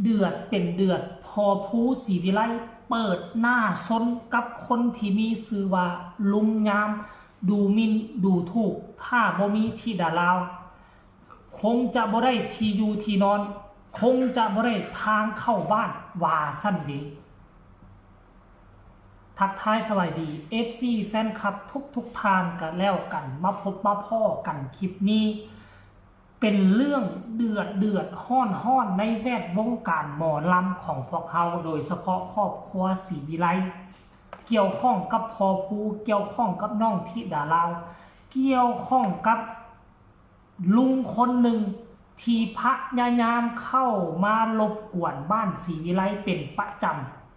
เดือดเป็นเดือดพอผู้ศรีวิไลเปิดหน้าซนกับคนที่มีชื่อว่าลุงยามดูหมินดูถูกถ้าบ่มีที่ดาลาวคงจะบ่ได้ที่อยู่ที่นอนคงจะบ่ได้ทางเข้าบ้านว่าสั้นดีทักทายสวัสดี FC แฟนคลับทุกทานกันแล้วกันมาพบมาพ่อกันคลิปนี้ เป็นเรื่องเดือดห้อนในแวดวงการหมอลำของพวกเขาโดยเฉพาะครอบครัวศรีวิไลเกี่ยวข้องกับพอภูเกี่ยวข้องกับน้องธิดาลาวเกี่ยวข้องกับลุงคนหนึ่งที่พยายามเข้ามารบกวนบ้านศรีวิไลเป็นประจ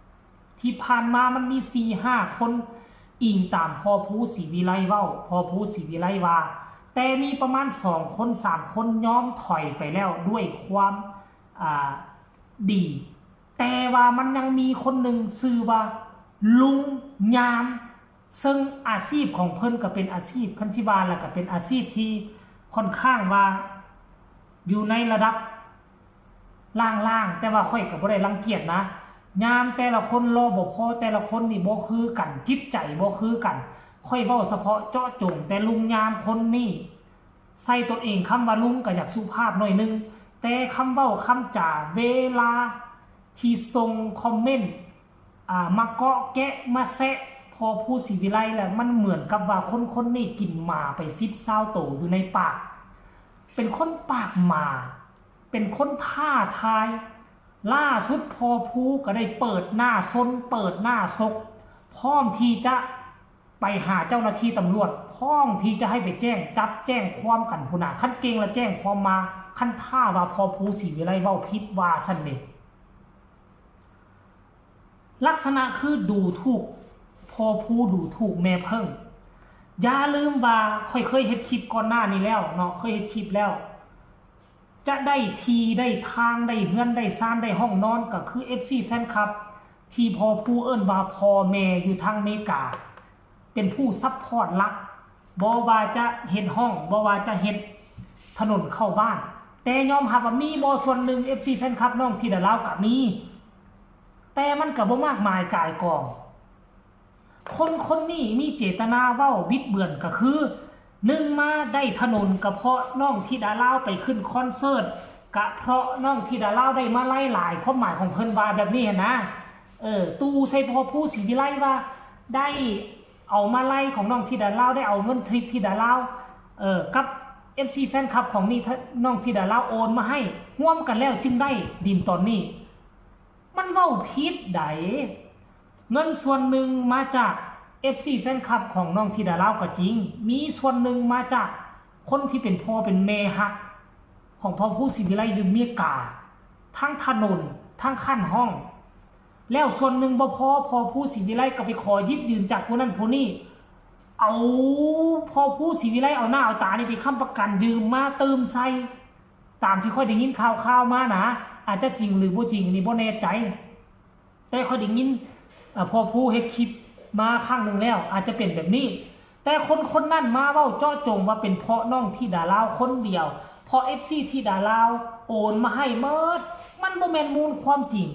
ำที่ผ่านมามันมี4-5 คนอิงตามพอภูศรีวิไลเว้าพอภูศรีวิไลว่าแต่มีประมาณ2 คน 3 คนย้อมถอยไปแล้วด้วยความดีแต่ว่ามันยังมีคนหนึ่งชื่อว่าลุงยามซึ่งอาชีพของเพิ่นก็เป็นอาชีพคันชิบาลแล้วก็เป็นอาชีพที่ค่อนข้างว่าอยู่ในระดับล่างๆแต่ว่าค่อยก็บ่ได้รังเกียจนะยามแต่ละคนรอบ่พอแต่ละคนนี่บ่คือกันจิตใจบ่คือกันค่อยเว้าเฉพาะเจาะจงแต่ลุงยามคนนี้ใส่ตนเองคำว่าลุงก็อยากสุภาพหน่อยนึงแต่คำเว้าคำจ่าเวลาที่ส่งคอมเมนต์มาเกาะแกะมาแซะพอผู้ศรีวิไลแล้วมันเหมือนกับว่าคนนี้กินหมาไป10-20 ตัวอยู่ในปากเป็นคนปากหมาเป็นคนท่าทายล่าสุดพอภูก็ได้เปิดหน้าซนเปิดหน้าซกพร้อมที่จะไปหาเจ้าหน้าที่ตำรวจพร้อมที่จะให้ไปแจ้งจับแจ้งความกันพุนาขั้นเก่งและแจ้งความมาขั้นท่าว่าพอภูศรีวิไลเว้าพิษว่าซั่นเด้ลักษณะคือดูถูกพอภูดูถูกแม่เพิ่งอย่าลืมว่าค่อยเคยเฮ็ดคลิปก่อนหน้านี้แล้วเนาะเคยเฮ็ดคลิปแล้วจะได้ทีได้ทางได้เฮือนได้ซ่านได้ห้องนอนก็คือ FC แฟนคลับที่พอผู้เอิ้นว่าพ่อแม่อยู่ทางอเมริกาเป็นผู้ซัพพอร์ตหลักบ่ว่าจะเฮ็ดห้องบ่ว่าจะเฮ็ดถนนเข้าบ้านแต่ยอมรับว่ามีบ่ส่วนหนึ่ง FC แฟนคลับน้องที่ได้ลาวก็มีแต่มันก็บ่มากมายกายกองคนนี้มีเจตนาเว้าบิดเบือนก็คือ1มาได้ถนนก็เพราะน้องธิดาลาวไปขึ้นคอนเสิร์ตก็เพราะน้องธิดาลาวได้มาไล่หลายความหมายของเพิ่นว่าแบบนี้นะตู้ใส่พอผู้ศรีวิไลว่าได้เอามาไล่ของน้องธิดาลาวได้เอาเงินทริปธิดาลาวกับ FC แฟนคลับของนี่น้องธิดาลาวโอนมาให้ร่วมกันแล้วจึงได้ดินตอนนี้มันเว้าผิดใดเงินส่วนหนึ่งมาจาก FC แฟนคลับของน้องธิดาลาวก็จริงมีส่วนหนึ่งมาจากคนที่เป็นพ่อเป็นแม่ฮักของพ่อผู้ศรีวิไลอยู่อเมริกาทั้งถนนทั้งขั้นห้องแล้วส่วนหนึ่งบ่พอผู้ศรีวิไลก็ไปขอยิบยืนจากผู้นั้นผู้นี้เอาพอผู้ศรีวิไลเอาหน้าเอาตานี่ไปค้ำประกันยืมมาเติมใส่ตามที่ค่อยได้ยินข่าวมานะอาจจะจริงหรือบ่จริงอันนี้บ่แน่ใจแต่ค่อยได้ยินพอผู้เฮ็ดคลิปมาครั้งหนึ่งแล้วอาจจะเป็นแบบนี้แต่คนนั้นมาเว้าเจาะจงว่าเป็นเพราะน้องธิดาลาวคนเดียวเพราะ FC ธิดาลาวโอนมาให้เมิดมันบ่แม่นมูลความจริง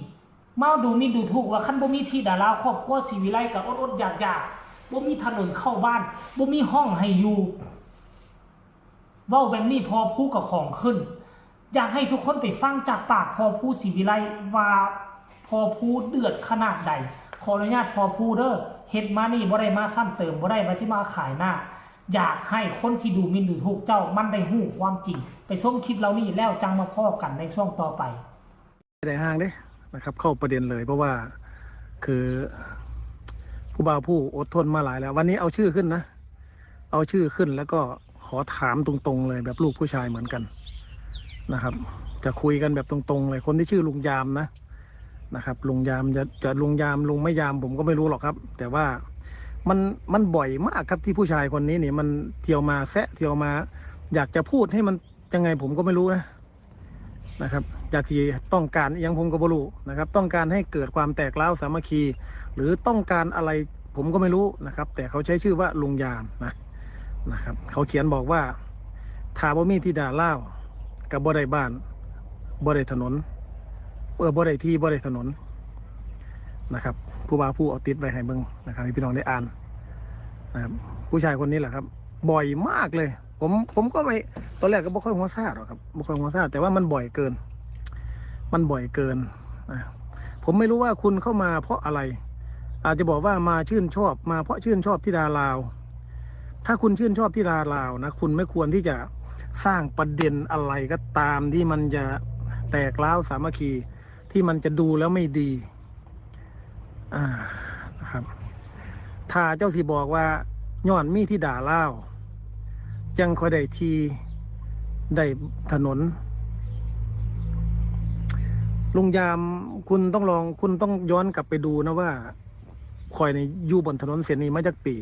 มาดูมีดูถูกว่าคันบ่มีธิดาลาวครอบครัวศรีวิไลก็อดๆอยากๆบ่มีถนนเข้าบ้านบ่มีห้องให้อยู่เว้าแบบนี้พอผู้กับของขึ้นอยากให้ทุกคนไปฟังจากปากพอผู้ศรีวิไลว่าพอผู้เดือดขนาดใดขออนุญาตพอผู้เด้อเฮ็ดมานี่บ่ได้มาซ้ำเติมบ่ได้ว่าสิมาขายหน้าอยากให้คนที่ดูหมิ่นดูถูกเจ้ามันได้ฮู้ความจริงไปชมคลิปเรานี่แล้วจังมาพ้อกันในช่วงต่อไปได้ห้างเด้นะครับเข้าประเด็นเลยเพราะว่าคือผู้บ่าวผู้อดทนมาหลายแล้ววันนี้เอาชื่อขึ้นนะเอาชื่อขึ้นแล้วก็ขอถามตรงๆเลยแบบลูกผู้ชายเหมือนกันนะครับจะคุยกันแบบตรงๆเลยคนที่ชื่อลุงยามนะครับลุงยามจะลุงยามลุงไม่ยามผมก็ไม่รู้หรอกครับ แต่ว่ามันบ่อยมากครับที่ผู้ชายคนนี้เนี่ยมันเที่ยวมาแซะเที่ยวมาอยากจะพูดให้มันยังไงผมก็ไม่รู้นะครับอยากที่ต้องการยังผมก็ไม่รู้นะครับต้องการให้เกิดความแตกร้าวสามัคคีหรือต้องการอะไรผมก็ไม่รู้นะครับแต่เขาใช้ชื่อว่าลุงยามนะครับเขาเขียนบอกว่าถ้าบ่มีธิดาลาวกับบ่ได้บ้านบ่ได้ถนน บ่ได้ที่บ่ได้ถนนนะครับผู้บ่าวผู้เอาติดไว้ให้เบิ่งนะครับให้พี่น้องได้อ่านนะครับผู้ชายคนนี้แหละครับ บ่อยมากเลย ผมก็ไม่ตอนแรกก็บ่ค่อยหัวซาหรอกครับบ่ค่อยหัวซาแต่ว่ามันบ่อยเกินนะผมไม่รู้ว่าคุณเข้ามาเพราะอะไร อาจจะบอกว่ามาชื่นชอบมาเพราะชื่นชอบธิดาลาว ถ้าคุณชื่นชอบธิดาลาวนะคุณไม่ควรที่จะสร้างประเด็นอะไรก็ตามที่มันจะแตกร้าวสามัคคีที่มันจะดูแล้วไม่ดีนะครับ ถ้าเจ้าที่บอกว่าย้อนมีธิดาลาวจังค่อยได้ทีได้ถนนลุงยามคุณต้องย้อนกลับไปดูนะว่าคอยในอยู่บนถนนเส้นนี้มาจากปี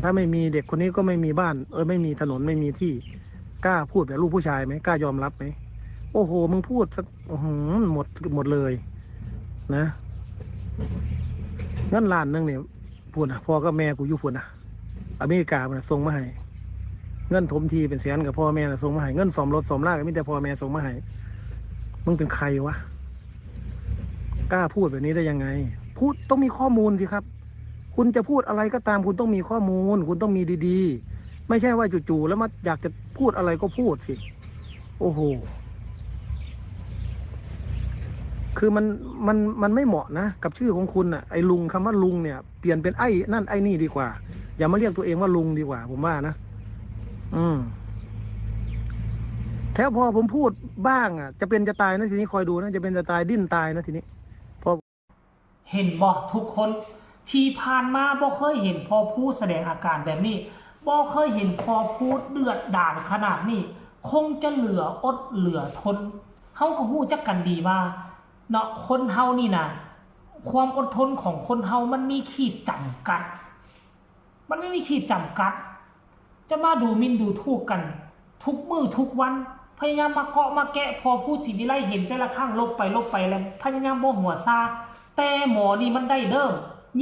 ถ้าไม่มีเด็กคนนี้ก็ไม่มีบ้านไม่มีถนนไม่มีที่กล้าพูดแบบลูกผู้ชายไหมกล้ายอมรับไหมโอ้โหมึงพูดหมดเลยนะเงินล้านนึงเนี่ยพูดนะพ่อกับแม่กูอยู่พูดนะอเมริกามันส่งมาให้เงินถมทีเป็นแสนกับพ่อแม่ส่งมาให้เงินสมรถสมลาก็มีแต่พ่อแม่ส่งมาให้มึงเป็นใครวะกล้าพูดแบบนี้ได้ยังไงพูดต้องมีข้อมูลสิครับคุณจะพูดอะไรก็ตามคุณต้องมีข้อมูลคุณต้องมีดีๆไม่ใช่ว่าจู่ๆแล้วมาอยากจะพูดอะไรก็พูดสิโอ้โหคือมันไม่เหมาะนะกับชื่อของคุณอ่ะไอ้ลุงคำว่าลุงเนี่ยเปลี่ยนเป็นไอ้นั่นไอ้นี่ดีกว่าอย่ามาเรียกตัวเองว่าลุงดีกว่าผมว่านะแถวพอผมพูดบ้างอ่ะจะเป็นจะตายนะทีนี้คอยดูนะจะเป็นจะตายดิ้นตายนะทีนี้พอเห็นบ่ทุกคนที่ผ่านมาบ่เคยเห็นพอพูดแสดงอาการแบบนี้บ่เคยเห็นพอพูดเดือดดาลขนาดนี้คงจะเหลืออดเหลือทนเฮาก็ฮู้จักกันดีว่าเนาะคนเฮานี่นะความอดทนของคนเฮามันมีขีดจำกัดมันไม่มีขีดจำกัดจะมาดูหมิ่นดูถูกกันทุกมื้อทุกวันพยายามมาเกาะมาแกะพอพูดสิวิไลเห็นแต่ละครั้งลบไปแล้วพยายามบ่หัวซาแต่หมอนี่มันได้เดิม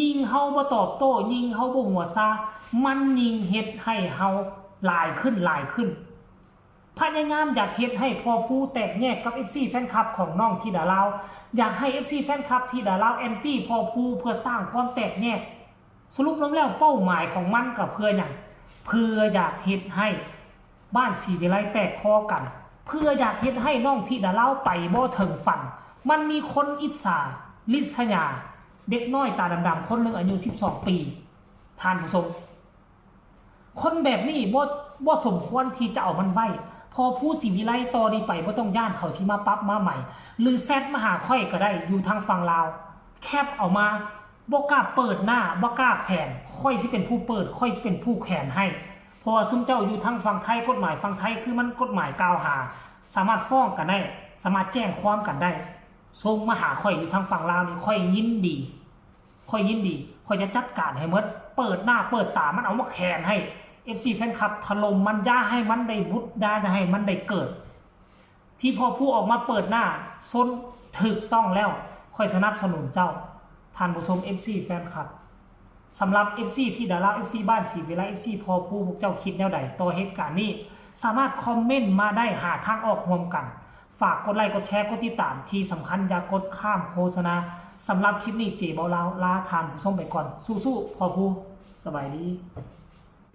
ยิงเฮาบ่ตอบโต้ยิงเฮาบ่หัวซามันยิงเฮ็ดให้เฮาหลายขึ้นพยายามอยากเฮ็ดให้พอผู้แตกแยกกับ FC แฟนคลับของน้องธิดาลาวอยากให้ FC แฟนคลับธิดาลาวแอนตี้พอผู้เพื่อสร้างความแตกแยกสรุปแล้วเป้าหมายของมันก็เพื่อหยังเพื่ออยากเฮ็ดให้บ้านศรีวิไลแตกคอกันเพื่ออยากเฮ็ดให้น้องธิดาลาวไปบ่ถึงฝันมันมีคนอิจฉาริษยาเด็กน้อยตาดำๆคนหนึ่งอายุ12 ปีท่านผู้ชมคนแบบนี้บ่สมควรที่จะเอามันไว้พอผู้ศรีวิไลต่อนี้ไปบ่ต้องย่านเขาสิมาปรับมาใหม่หรือแซดมาหาค่อยก็ได้อยู่ทางฝั่งลาวแคปเอามาบ่กล้าเปิดหน้าบ่กล้าแขนค่อยสิเป็นผู้เปิดค่อยสิเป็นผู้แขนให้เพราะว่าซุมเจ้าอยู่ทางฝั่งไทยกฎหมายฝั่งไทยคือมันกฎหมายกล่าวหาสามารถฟ้องกันได้สามารถแจ้งความกันได้ส่งมาหาค่อยอยู่ทางฝั่งลาวนี่ค่อยยินดีค่อยจะจัดการให้หมดเปิดหน้าเปิดตามันเอามาแขนให้ FC แฟนคลับถล่มมันย่าให้มันได้บุดได้ให้มันได้เกิดที่พอผู้ออกมาเปิดหน้าซ้นถูกต้องแล้วค่อยสนับสนุนเจ้าท่านผู้ชม FC แฟนคลับสำหรับ FC ที่ดารา FC บ้านศรีวิไล FC พอผู้พวกเจ้าคิดแนวใดต่อเหตุการณ์นี้สามารถคอมเมนต์มาได้หาทางออกร่วมกันฝากกดไลค์กดแชร์กดติดตามที่สำคัญอย่ากดข้ามโฆษณาสำหรับคลิปนี้เจ๊เบาลาวลาทานผู้ชมไปก่อนสู้ๆพอผู้สบายดี